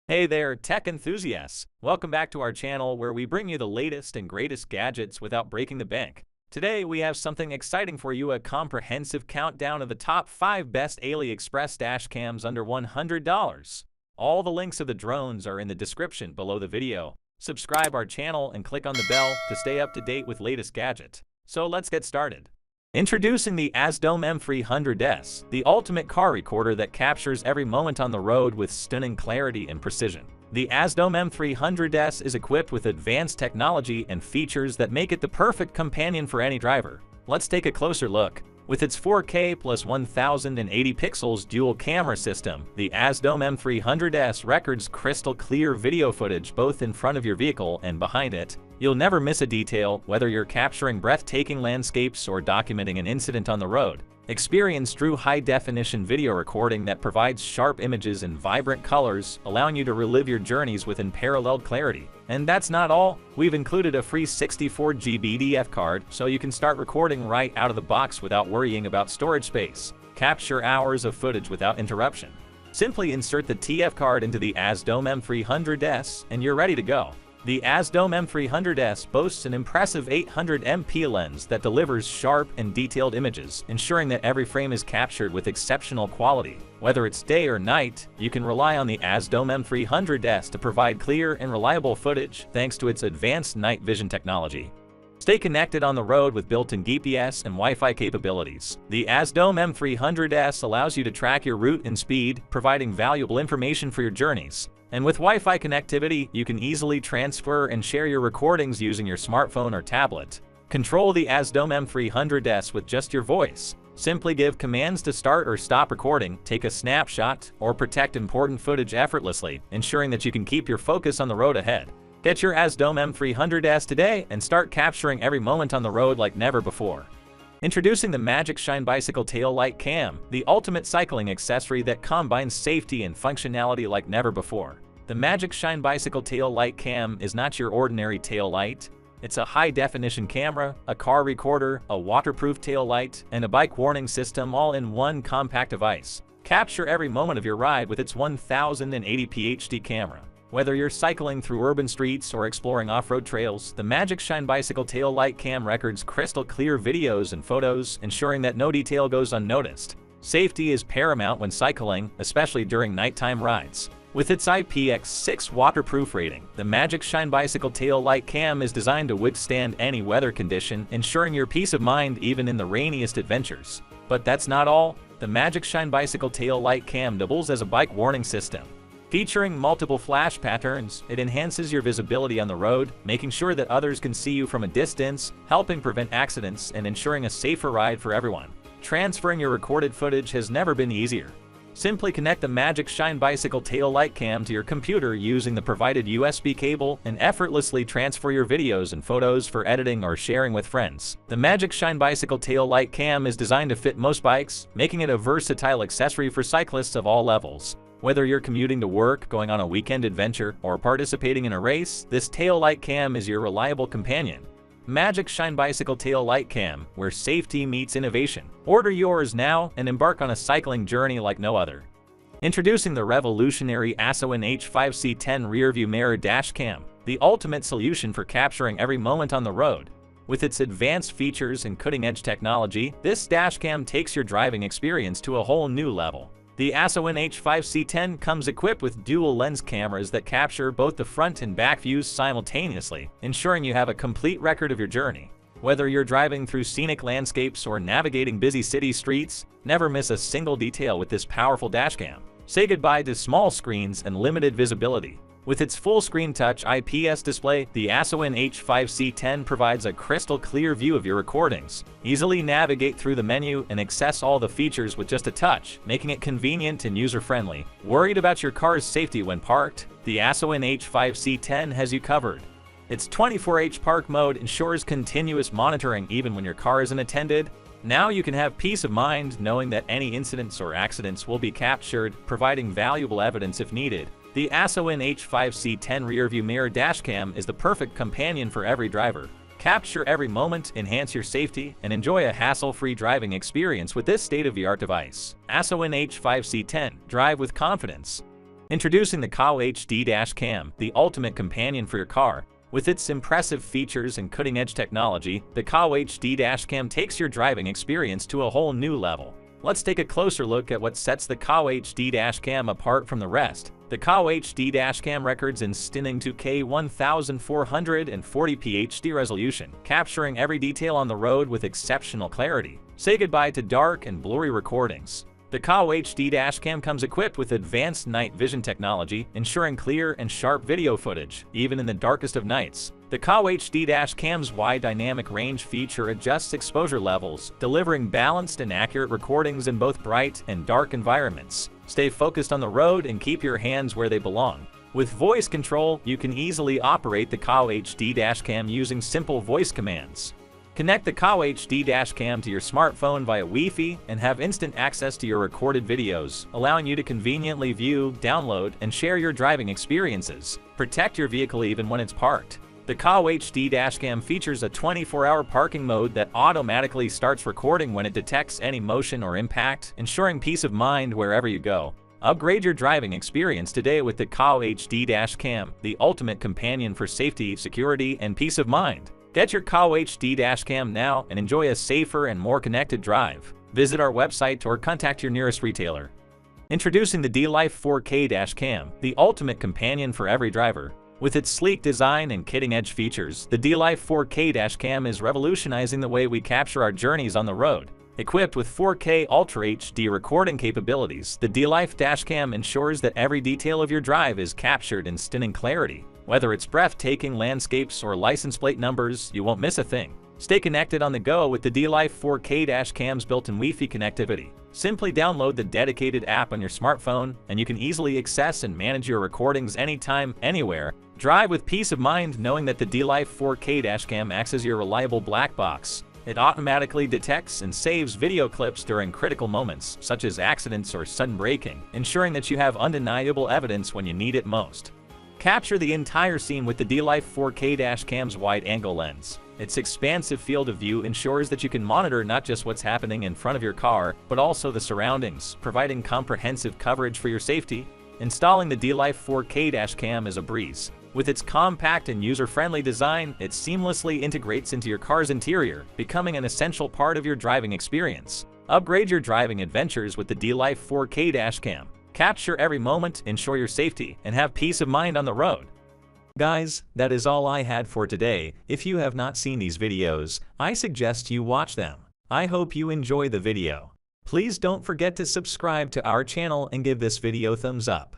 Hey there, tech enthusiasts! Welcome back to our channel where we bring you the latest and greatest gadgets without breaking the bank. Today we have something exciting for you, a comprehensive countdown of the top 5 best AliExpress dash cams under $100. All the links of the drones are in the description below the video. Subscribe our channel and click on the bell to stay up to date with latest gadget. So let's get started. Introducing the ASDOM M300S, the ultimate car recorder that captures every moment on the road with stunning clarity and precision. The ASDOM M300S is equipped with advanced technology and features that make it the perfect companion for any driver. Let's take a closer look. With its 4K plus 1080 pixels dual camera system, the ASDOM M300S records crystal clear video footage both in front of your vehicle and behind it. You'll never miss a detail, whether you're capturing breathtaking landscapes or documenting an incident on the road. Experience true high-definition video recording that provides sharp images and vibrant colors, allowing you to relive your journeys with unparalleled clarity. And that's not all. We've included a free 64GB DF card, so you can start recording right out of the box without worrying about storage space. Capture hours of footage without interruption. Simply insert the TF card into the ASDOM M300S, and you're ready to go. The ASDOM M300S boasts an impressive 800MP lens that delivers sharp and detailed images, ensuring that every frame is captured with exceptional quality. Whether it's day or night, you can rely on the ASDOM M300S to provide clear and reliable footage thanks to its advanced night vision technology. Stay connected on the road with built-in GPS and Wi-Fi capabilities. The ASDOM M300S allows you to track your route and speed, providing valuable information for your journeys. And with Wi-Fi connectivity, you can easily transfer and share your recordings using your smartphone or tablet. Control the ASDOM M300S with just your voice. Simply give commands to start or stop recording, take a snapshot, or protect important footage effortlessly, ensuring that you can keep your focus on the road ahead. Get your ASDOM M300S today and start capturing every moment on the road like never before. Introducing the Magic Shine Bicycle Tail Light Cam, the ultimate cycling accessory that combines safety and functionality like never before. The Magic Shine Bicycle Tail Light Cam is not your ordinary tail light. It's a high-definition camera, a car recorder, a waterproof tail light, and a bike warning system all in one compact device. Capture every moment of your ride with its 1080p HD camera. Whether you're cycling through urban streets or exploring off-road trails, the Magic Shine Bicycle Tail Light Cam records crystal clear videos and photos, ensuring that no detail goes unnoticed. Safety is paramount when cycling, especially during nighttime rides. With its IPX6 waterproof rating, the Magic Shine Bicycle Tail Light Cam is designed to withstand any weather condition, ensuring your peace of mind even in the rainiest adventures. But that's not all. The Magic Shine Bicycle Tail Light Cam doubles as a bike warning system. Featuring multiple flash patterns, it enhances your visibility on the road, making sure that others can see you from a distance, helping prevent accidents and ensuring a safer ride for everyone. Transferring your recorded footage has never been easier. Simply connect the Magic Shine Bicycle Tail Light Cam to your computer using the provided USB cable and effortlessly transfer your videos and photos for editing or sharing with friends. The Magic Shine Bicycle Tail Light Cam is designed to fit most bikes, making it a versatile accessory for cyclists of all levels. Whether you're commuting to work, going on a weekend adventure, or participating in a race, this tail light cam is your reliable companion. Magic Shine Bicycle Tail Light Cam, where safety meets innovation. Order yours now and embark on a cycling journey like no other. Introducing the revolutionary ASON H5C10 Rearview Mirror Dash Cam, the ultimate solution for capturing every moment on the road. With its advanced features and cutting-edge technology, this dash cam takes your driving experience to a whole new level. The ASON H5C10 comes equipped with dual lens cameras that capture both the front and back views simultaneously, ensuring you have a complete record of your journey. Whether you're driving through scenic landscapes or navigating busy city streets, never miss a single detail with this powerful dashcam. Say goodbye to small screens and limited visibility. With its full-screen touch IPS display, the ASON H5C10 provides a crystal clear view of your recordings. Easily navigate through the menu and access all the features with just a touch, making it convenient and user-friendly. Worried about your car's safety when parked? The ASON H5C10 has you covered. Its 24H park mode ensures continuous monitoring even when your car isn't attended. Now you can have peace of mind knowing that any incidents or accidents will be captured, providing valuable evidence if needed. The ASON H5C10 Rearview Mirror Dashcam is the perfect companion for every driver. Capture every moment, enhance your safety, and enjoy a hassle-free driving experience with this state-of-the-art device. ASON H5C10. Drive with confidence. Introducing the Kao HD Dash Cam, the ultimate companion for your car. With its impressive features and cutting-edge technology, the Kao HD Dash Cam takes your driving experience to a whole new level. Let's take a closer look at what sets the Kao HD Dash Cam apart from the rest. The Kao HD Dash Cam records in stunning 2K 1440p HD resolution, capturing every detail on the road with exceptional clarity. Say goodbye to dark and blurry recordings. The Kao HD Dash Cam comes equipped with advanced night vision technology, ensuring clear and sharp video footage, even in the darkest of nights. The Kao HD Dash Cam's wide dynamic range feature adjusts exposure levels, delivering balanced and accurate recordings in both bright and dark environments. Stay focused on the road and keep your hands where they belong. With voice control, you can easily operate the Kao HD Dash Cam using simple voice commands. Connect the Kao HD Dash Cam to your smartphone via Wi-Fi and have instant access to your recorded videos, allowing you to conveniently view, download, and share your driving experiences. Protect your vehicle even when it's parked. The Kao HD Dash Cam features a 24-hour parking mode that automatically starts recording when it detects any motion or impact, ensuring peace of mind wherever you go. Upgrade your driving experience today with the Kao HD Dash Cam, the ultimate companion for safety, security, and peace of mind. Get your Kao HD Dash Cam now and enjoy a safer and more connected drive. Visit our website or contact your nearest retailer. Introducing the D-Life 4K Dash Cam, the ultimate companion for every driver. With its sleek design and cutting-edge features, the D-Life 4K Dash Cam is revolutionizing the way we capture our journeys on the road. Equipped with 4K Ultra HD recording capabilities, the D-Life Dash Cam ensures that every detail of your drive is captured in stunning clarity. Whether it's breathtaking landscapes or license plate numbers, you won't miss a thing. Stay connected on the go with the D-Life 4K Dash Cam's built-in Wi-Fi connectivity. Simply download the dedicated app on your smartphone, and you can easily access and manage your recordings anytime, anywhere. Drive with peace of mind knowing that the D-Life 4K Dash Cam acts as your reliable black box. It automatically detects and saves video clips during critical moments, such as accidents or sudden braking, ensuring that you have undeniable evidence when you need it most. Capture the entire scene with the D-Life 4K Dash Cam's wide-angle lens. Its expansive field of view ensures that you can monitor not just what's happening in front of your car, but also the surroundings, providing comprehensive coverage for your safety. Installing the D-Life 4K Dash Cam is a breeze. With its compact and user-friendly design, it seamlessly integrates into your car's interior, becoming an essential part of your driving experience. Upgrade your driving adventures with the D-Life 4K Dash Cam. Capture every moment, ensure your safety, and have peace of mind on the road. Guys, that is all I had for today. If you have not seen these videos, I suggest you watch them. I hope you enjoy the video. Please don't forget to subscribe to our channel and give this video thumbs up.